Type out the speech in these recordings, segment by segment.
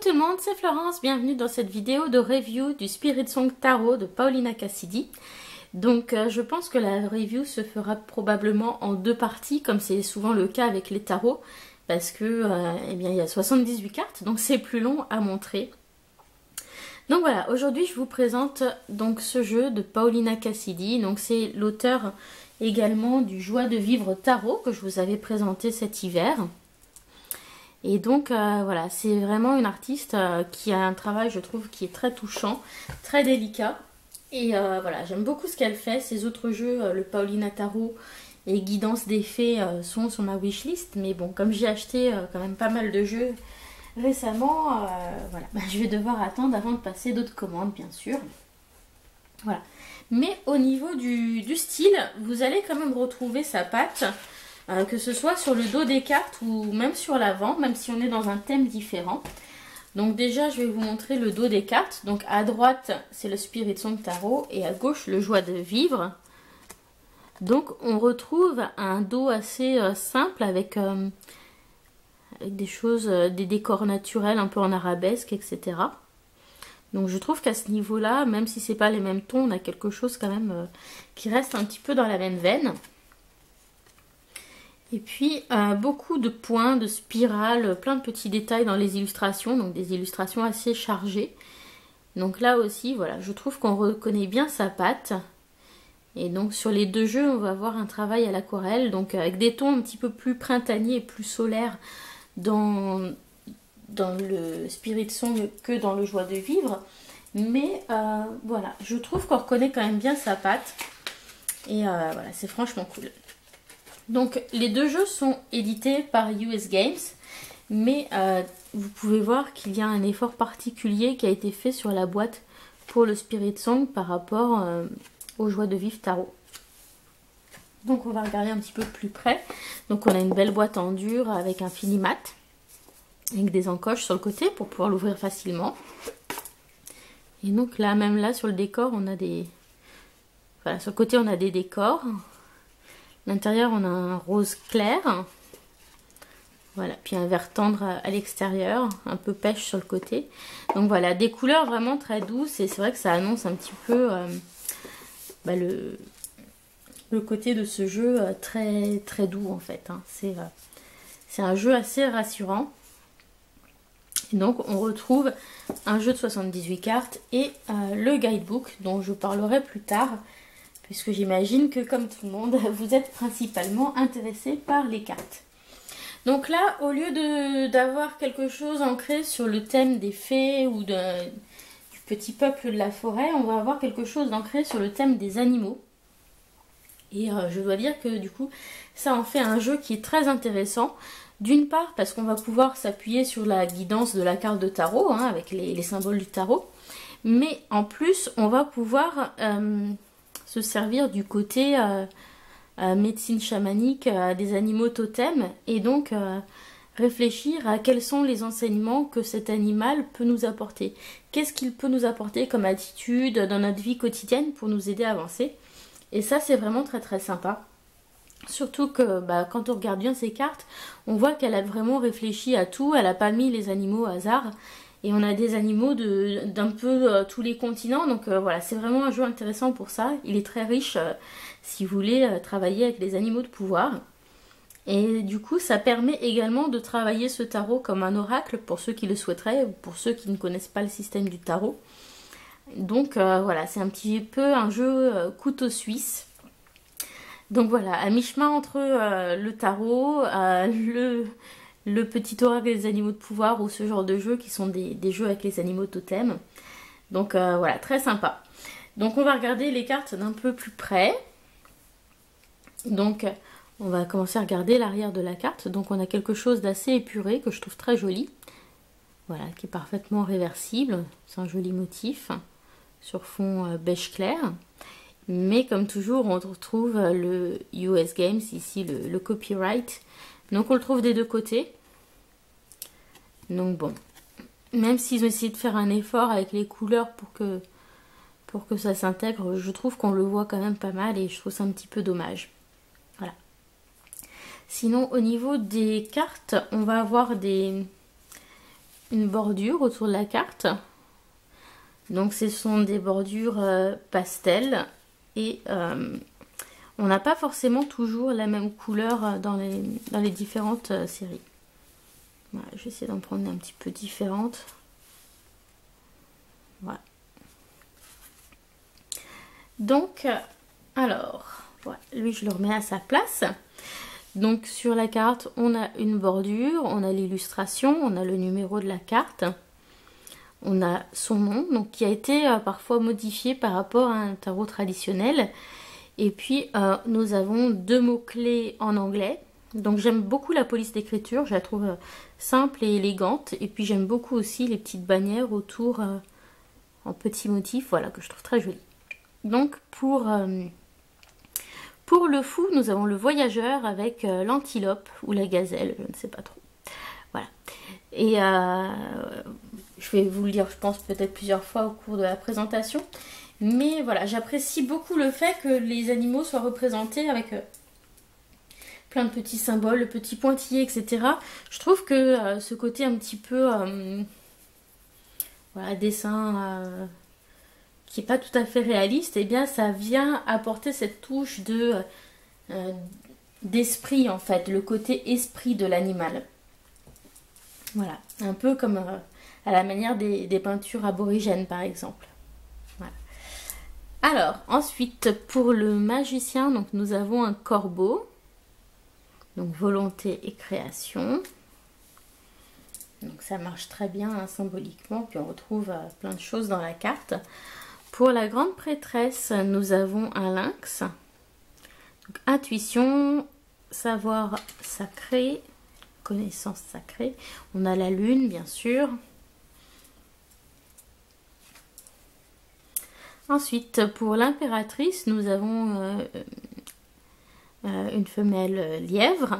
tout le monde, c'est Florence, bienvenue dans cette vidéo de review du Spirit Song Tarot de Paulina Cassidy. Donc je pense que la review se fera probablement en deux parties, comme c'est souvent le cas avec les tarots, parce que eh bien, il y a 78 cartes, donc c'est plus long à montrer. Donc voilà, aujourd'hui je vous présente donc ce jeu de Paulina Cassidy. Donc c'est l'auteur également du Joie de vivre tarot que je vous avais présenté cet hiver. Et donc voilà, c'est vraiment une artiste qui a un travail, je trouve, qui est très touchant, très délicat. Et voilà, j'aime beaucoup ce qu'elle fait. Ses autres jeux, le Paulina Tarot et Guidance des Fées, sont sur ma wishlist. Mais bon, comme j'ai acheté quand même pas mal de jeux récemment, voilà, je vais devoir attendre avant de passer d'autres commandes, bien sûr. Voilà. Mais au niveau du style, vous allez quand même retrouver sa patte. Que ce soit sur le dos des cartes ou même sur l'avant, même si on est dans un thème différent. Donc déjà, je vais vous montrer le dos des cartes. Donc à droite, c'est le Spirit Song Tarot et à gauche, le Joie de vivre. Donc on retrouve un dos assez simple avec des choses, des décors naturels un peu en arabesque, etc. Donc je trouve qu'à ce niveau-là, même si c'est pas les mêmes tons, on a quelque chose quand même qui reste un petit peu dans la même veine. Et puis beaucoup de points, de spirales, plein de petits détails dans les illustrations, donc des illustrations assez chargées. Donc là aussi, voilà, je trouve qu'on reconnaît bien sa patte. Et donc sur les deux jeux, on va avoir un travail à l'aquarelle, donc avec des tons un petit peu plus printaniers et plus solaires dans le Spirit Song que dans le Joie de vivre. Mais voilà, je trouve qu'on reconnaît quand même bien sa patte. Et voilà, c'est franchement cool. Donc les deux jeux sont édités par US Games, mais vous pouvez voir qu'il y a un effort particulier qui a été fait sur la boîte pour le Spirit Song par rapport au Joie de vivre tarot. Donc on va regarder un petit peu plus près. Donc on a une belle boîte en dur avec un fini mat, avec des encoches sur le côté pour pouvoir l'ouvrir facilement. Et donc là, même là sur le décor, on a des... Voilà, sur le côté on a des décors. L'intérieur, on a un rose clair. Voilà, puis un vert tendre à l'extérieur, un peu pêche sur le côté. Donc voilà, des couleurs vraiment très douces. Et c'est vrai que ça annonce un petit peu le côté de ce jeu très, très doux en fait. Hein. C'est un jeu assez rassurant. Et donc on retrouve un jeu de 78 cartes et le guidebook dont je parlerai plus tard. Puisque j'imagine que comme tout le monde, vous êtes principalement intéressé par les cartes. Donc là, au lieu d'avoir quelque chose ancré sur le thème des fées ou du petit peuple de la forêt, on va avoir quelque chose d'ancré sur le thème des animaux. Et je dois dire que du coup, ça en fait un jeu qui est très intéressant. D'une part, parce qu'on va pouvoir s'appuyer sur la guidance de la carte de tarot, hein, avec les symboles du tarot. Mais en plus, on va pouvoir... se servir du côté médecine chamanique des animaux totems et donc réfléchir à quels sont les enseignements que cet animal peut nous apporter. Qu'est-ce qu'il peut nous apporter comme attitude dans notre vie quotidienne pour nous aider à avancer. Et ça, c'est vraiment très très sympa. Surtout que quand on regarde bien ces cartes, on voit qu'elle a vraiment réfléchi à tout. Elle n'a pas mis les animaux au hasard. Et on a des animaux d'un peu tous les continents. Donc voilà, c'est vraiment un jeu intéressant pour ça. Il est très riche si vous voulez travailler avec les animaux de pouvoir. Et du coup, ça permet également de travailler ce tarot comme un oracle pour ceux qui le souhaiteraient ou pour ceux qui ne connaissent pas le système du tarot. Donc voilà, c'est un petit peu un jeu couteau suisse. Donc voilà, à mi-chemin entre le tarot, le petit oracle des animaux de pouvoir ou ce genre de jeux qui sont des jeux avec les animaux totems. Donc voilà, très sympa. Donc on va regarder les cartes d'un peu plus près. Donc on va commencer à regarder l'arrière de la carte. Donc on a quelque chose d'assez épuré que je trouve très joli. Voilà, qui est parfaitement réversible. C'est un joli motif sur fond beige clair. Mais comme toujours, on retrouve le US Games, ici le copyright. Donc on le trouve des deux côtés. Donc bon, même s'ils ont essayé de faire un effort avec les couleurs pour que ça s'intègre, je trouve qu'on le voit quand même pas mal et je trouve ça un petit peu dommage. Voilà. Sinon au niveau des cartes, on va avoir une bordure autour de la carte. Donc ce sont des bordures pastel et on n'a pas forcément toujours la même couleur dans les différentes séries. Voilà, je vais essayer d'en prendre un petit peu différentes. Voilà. Donc, alors, voilà, lui je le remets à sa place. Donc sur la carte, on a une bordure, on a l'illustration, on a le numéro de la carte. On a son nom, donc qui a été parfois modifié par rapport à un tarot traditionnel. Et puis nous avons 2 mots-clés en anglais. Donc j'aime beaucoup la police d'écriture, je la trouve simple et élégante. Et puis j'aime beaucoup aussi les petites bannières autour en petits motifs, voilà, que je trouve très joli. Donc pour le fou, nous avons le voyageur avec l'antilope ou la gazelle, je ne sais pas trop. Voilà. Et je vais vous le dire, je pense, peut-être plusieurs fois au cours de la présentation. Mais voilà, j'apprécie beaucoup le fait que les animaux soient représentés avec plein de petits symboles, le petit pointillé, etc. Je trouve que ce côté un petit peu voilà, dessin qui n'est pas tout à fait réaliste, eh bien ça vient apporter cette touche d'esprit en fait, le côté esprit de l'animal. Voilà, un peu comme à la manière des peintures aborigènes par exemple. Voilà. Alors, ensuite, pour le magicien, donc, nous avons un corbeau. Donc, volonté et création. Donc, ça marche très bien hein, symboliquement. Puis, on retrouve plein de choses dans la carte. Pour la grande prêtresse, nous avons un lynx. Donc, intuition, savoir sacré, connaissance sacrée. On a la lune, bien sûr. Ensuite, pour l'impératrice, nous avons une femelle lièvre.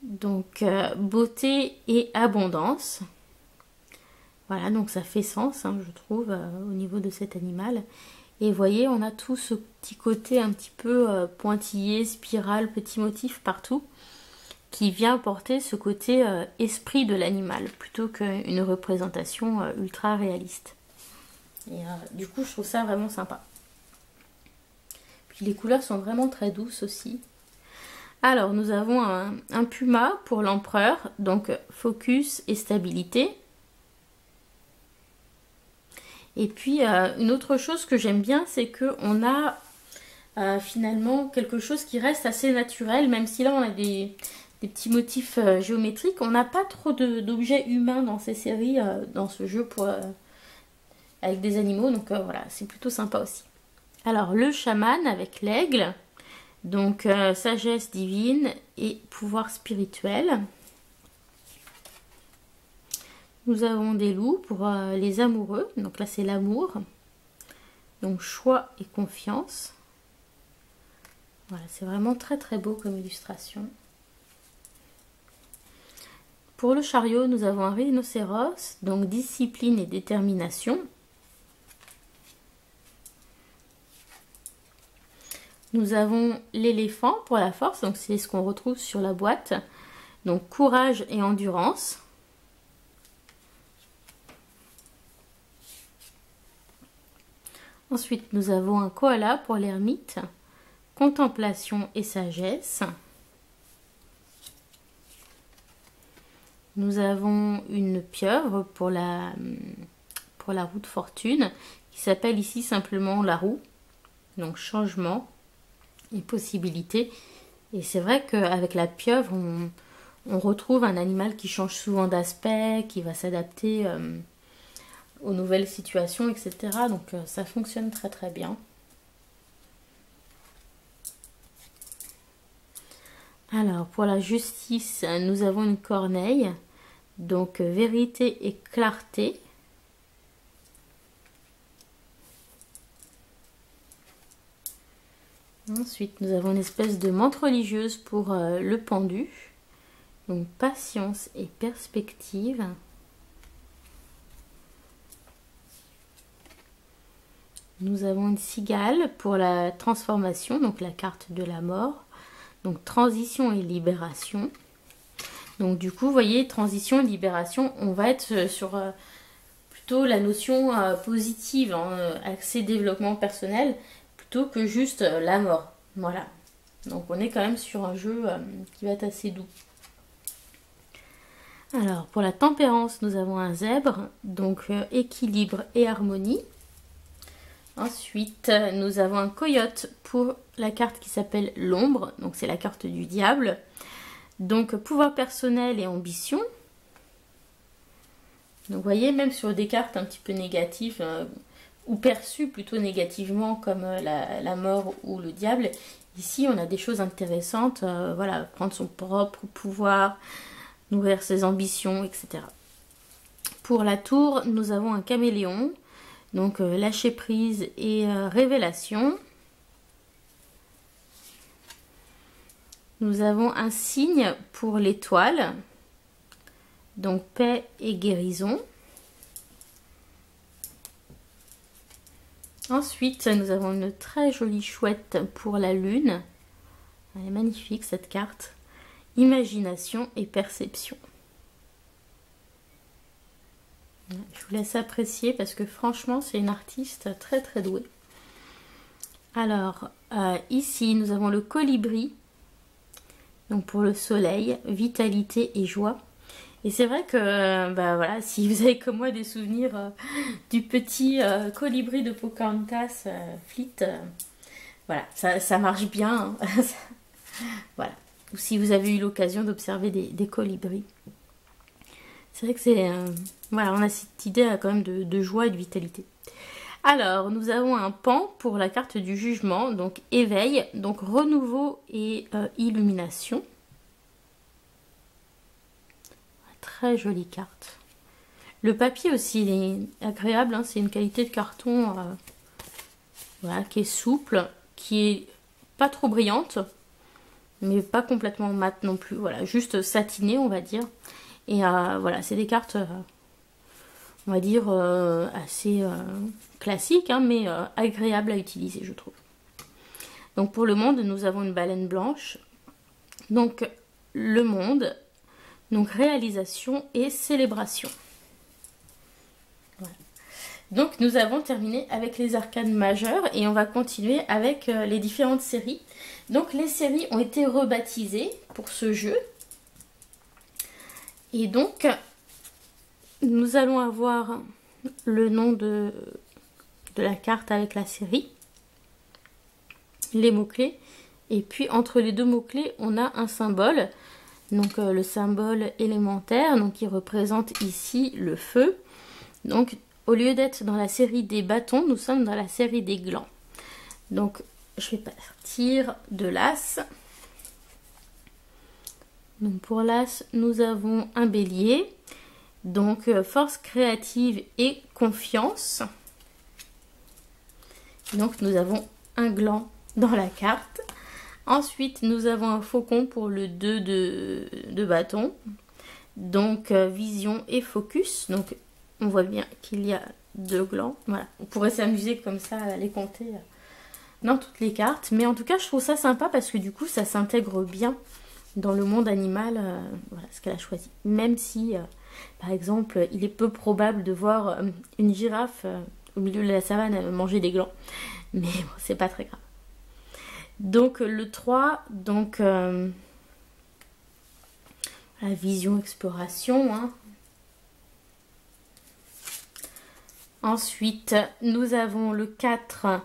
Donc, beauté et abondance. Voilà, donc ça fait sens, hein, je trouve, au niveau de cet animal. Et vous voyez, on a tout ce petit côté un petit peu pointillé, spirale, petit motif partout, qui vient apporter ce côté esprit de l'animal, plutôt qu'une représentation ultra réaliste. Et du coup, je trouve ça vraiment sympa. Puis les couleurs sont vraiment très douces aussi. Alors, nous avons un puma pour l'empereur, donc focus et stabilité. Et puis, une autre chose que j'aime bien, c'est qu'on a finalement quelque chose qui reste assez naturel, même si là, on a des petits motifs géométriques. On n'a pas trop d'objets humains dans ces séries, dans ce jeu avec des animaux. Donc, voilà, c'est plutôt sympa aussi. Alors, le chaman avec l'aigle. Donc, sagesse divine et pouvoir spirituel. Nous avons des loups pour les amoureux. Donc là, c'est l'amour. Donc, choix et confiance. Voilà, c'est vraiment très très beau comme illustration. Pour le chariot, nous avons un rhinocéros. Donc, discipline et détermination. Nous avons l'éléphant pour la force. Donc, c'est ce qu'on retrouve sur la boîte. Donc, courage et endurance. Ensuite, nous avons un koala pour l'ermite, contemplation et sagesse. Nous avons une pieuvre pour la roue de fortune, qui s'appelle ici simplement la roue. Donc, changement et possibilité. Et c'est vrai qu'avec la pieuvre, on retrouve un animal qui change souvent d'aspect, qui va s'adapter aux nouvelles situations, etc. Donc ça fonctionne très très bien. Alors pour la justice, nous avons une corneille, donc vérité et clarté. Ensuite nous avons une espèce de menthe religieuse pour le pendu, donc patience et perspective. Nous avons une cigale pour la transformation, donc la carte de la mort. Donc transition et libération. Donc du coup, vous voyez, transition, libération, on va être sur plutôt la notion positive, hein, axée développement personnel, plutôt que juste la mort. Voilà. Donc on est quand même sur un jeu qui va être assez doux. Alors pour la tempérance, nous avons un zèbre, donc équilibre et harmonie. Ensuite, nous avons un coyote pour la carte qui s'appelle l'ombre, donc c'est la carte du diable. Donc pouvoir personnel et ambition. Donc vous voyez, même sur des cartes un petit peu négatives, ou perçues plutôt négativement comme la mort ou le diable, ici on a des choses intéressantes, voilà, prendre son propre pouvoir, nourrir ses ambitions, etc. Pour la tour, nous avons un caméléon, donc lâcher prise et révélation. Nous avons un signe pour l'étoile, donc paix et guérison. Ensuite, nous avons une très jolie chouette pour la lune. Elle est magnifique cette carte. Imagination et perception. Je vous laisse apprécier parce que franchement, c'est une artiste très très douée. Alors, ici, nous avons le colibri. Donc pour le soleil, vitalité et joie. Et c'est vrai que, bah voilà, si vous avez comme moi des souvenirs du petit colibri de Pocahontas, Fleet, voilà, ça marche bien. Hein. Voilà. Ou si vous avez eu l'occasion d'observer des colibris. C'est vrai que c'est, voilà, on a cette idée quand même de joie et de vitalité. Alors, nous avons un pan pour la carte du jugement, donc éveil, donc renouveau et illumination. Très jolie carte. Le papier aussi, il est agréable, hein, c'est une qualité de carton voilà, qui est souple, qui est pas trop brillante, mais pas complètement mat non plus. Voilà, juste satiné, on va dire. Et voilà, c'est des cartes... on va dire assez classique, hein, mais agréable à utiliser, je trouve. Donc pour le monde, nous avons une baleine blanche. Donc le monde, donc réalisation et célébration. Voilà. Donc nous avons terminé avec les arcanes majeures et on va continuer avec les différentes séries. Donc les séries ont été rebaptisées pour ce jeu. Et donc... nous allons avoir le nom de la carte avec la série, les mots-clés, et puis entre les deux mots-clés, on a un symbole, donc le symbole élémentaire, donc qui représente ici le feu. Donc au lieu d'être dans la série des bâtons, nous sommes dans la série des glands. Donc je vais partir de l'as. Donc pour l'as, nous avons un bélier. Donc, force créative et confiance. Donc, nous avons un gland dans la carte. Ensuite, nous avons un faucon pour le 2 de bâton. Donc, vision et focus. Donc, on voit bien qu'il y a 2 glands. Voilà. On pourrait s'amuser comme ça à les compter dans toutes les cartes. Mais en tout cas, je trouve ça sympa parce que du coup, ça s'intègre bien dans le monde animal. Voilà ce qu'elle a choisi. Même si... par exemple, il est peu probable de voir une girafe au milieu de la savane manger des glands. Mais bon, c'est pas très grave. Donc le 3, donc la vision exploration. Hein. Ensuite, nous avons le 4,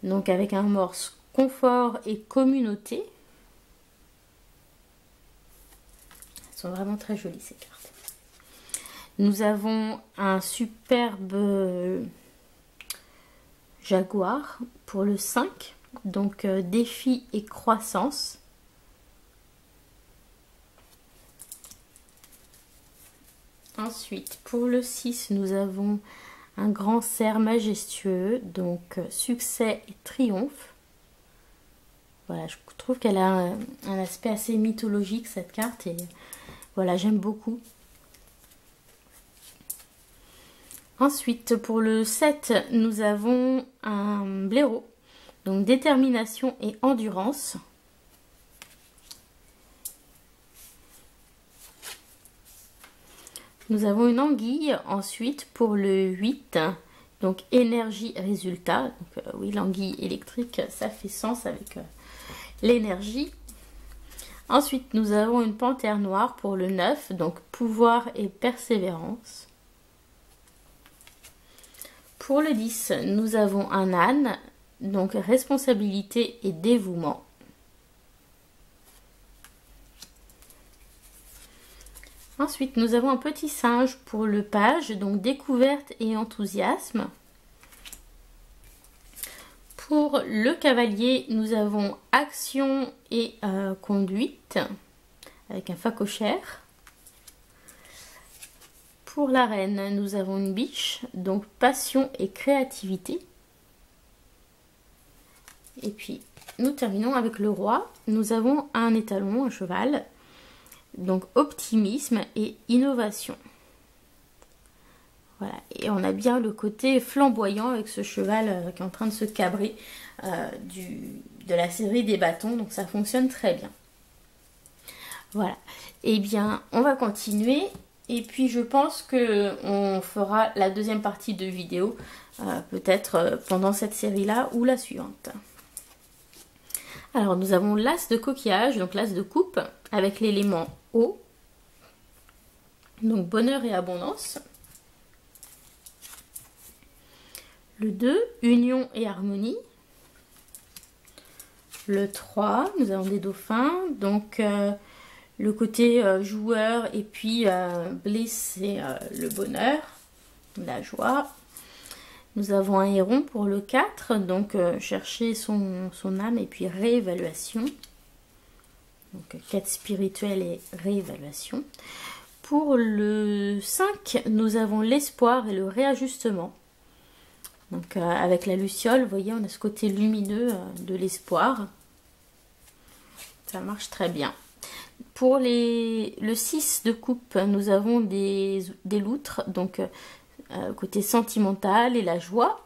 donc avec un morse confort et communauté. Elles sont vraiment très jolies ces cartes. Nous avons un superbe jaguar pour le 5, donc défi et croissance. Ensuite, pour le 6, nous avons un grand cerf majestueux, donc succès et triomphe. Voilà, je trouve qu'elle a un aspect assez mythologique cette carte et voilà, j'aime beaucoup. Ensuite, pour le 7, nous avons un blaireau, donc détermination et endurance. Nous avons une anguille ensuite pour le 8. Donc énergie résultat. Donc, oui, l'anguille électrique, ça fait sens avec l'énergie. Ensuite, nous avons une panthère noire pour le 9. Donc pouvoir et persévérance. Pour le 10, nous avons un âne. Donc responsabilité et dévouement. Ensuite, nous avons un petit singe pour le page, donc découverte et enthousiasme. Pour le cavalier, nous avons action et conduite, avec un phacochère. Pour la reine, nous avons une biche, donc passion et créativité. Et puis, nous terminons avec le roi. Nous avons un étalon, un cheval. Donc optimisme et innovation. Voilà, et on a bien le côté flamboyant avec ce cheval qui est en train de se cabrer de la série des bâtons, donc ça fonctionne très bien. Voilà, et bien on va continuer, et puis je pense que on fera la deuxième partie de vidéo, peut-être pendant cette série-là ou la suivante. Alors nous avons l'as de coquillage, donc l'as de coupe, avec l'élément eau, donc bonheur et abondance. Le 2, union et harmonie. Le 3, nous avons des dauphins, donc le côté joueur, et puis bliss, c'est le bonheur, la joie. Nous avons un héron pour le 4, donc chercher son âme et puis réévaluation. Donc quête spirituelle et réévaluation. Pour le 5, nous avons l'espoir et le réajustement. Donc avec la luciole, vous voyez, on a ce côté lumineux de l'espoir. Ça marche très bien. Pour le 6 de coupe, nous avons des loutres, donc côté sentimental et la joie.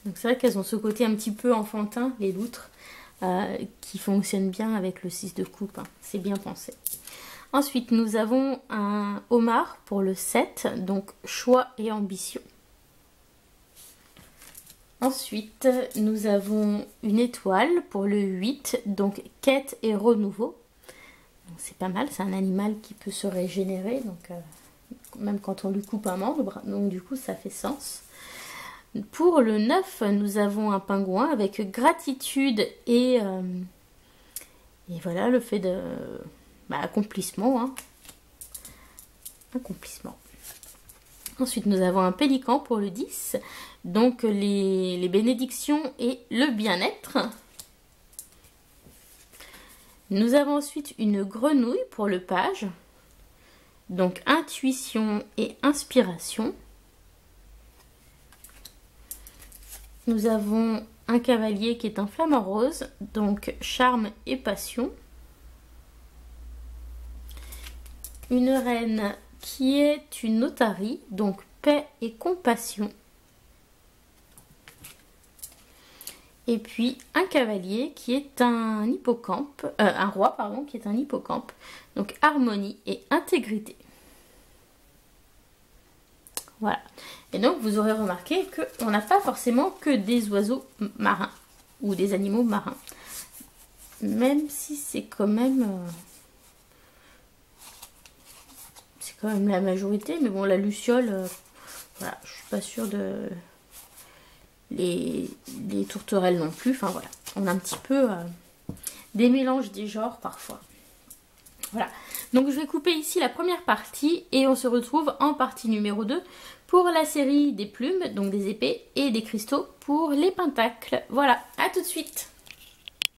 Donc c'est vrai qu'elles ont ce côté un petit peu enfantin, les loutres. Qui fonctionne bien avec le 6 de coupe, hein. C'est bien pensé. Ensuite, nous avons un homard pour le 7, donc choix et ambition. Ensuite, nous avons une étoile pour le 8, donc quête et renouveau. C'est pas mal, c'est un animal qui peut se régénérer, donc même quand on lui coupe un membre, donc du coup ça fait sens. Pour le 9, nous avons un pingouin avec gratitude et voilà le fait de accomplissement. Hein. Accomplissement. Ensuite, nous avons un pélican pour le 10, donc les bénédictions et le bien-être. Nous avons ensuite une grenouille pour le page, donc intuition et inspiration. Nous avons un cavalier qui est un flamant rose, donc charme et passion. Une reine qui est une otarie, donc paix et compassion. Et puis un cavalier qui est un hippocampe, un roi pardon, qui est un hippocampe, donc harmonie et intégrité. Voilà. Et donc vous aurez remarqué qu'on n'a pas forcément que des oiseaux marins ou des animaux marins. Même si c'est quand même la majorité, mais bon, la luciole, voilà, je suis pas sûre de les tourterelles non plus. Enfin voilà, on a un petit peu des mélanges des genres parfois. Voilà, donc je vais couper ici la première partie et on se retrouve en partie numéro 2 pour la série des plumes, donc des épées et des cristaux pour les pentacles. Voilà, à tout de suite.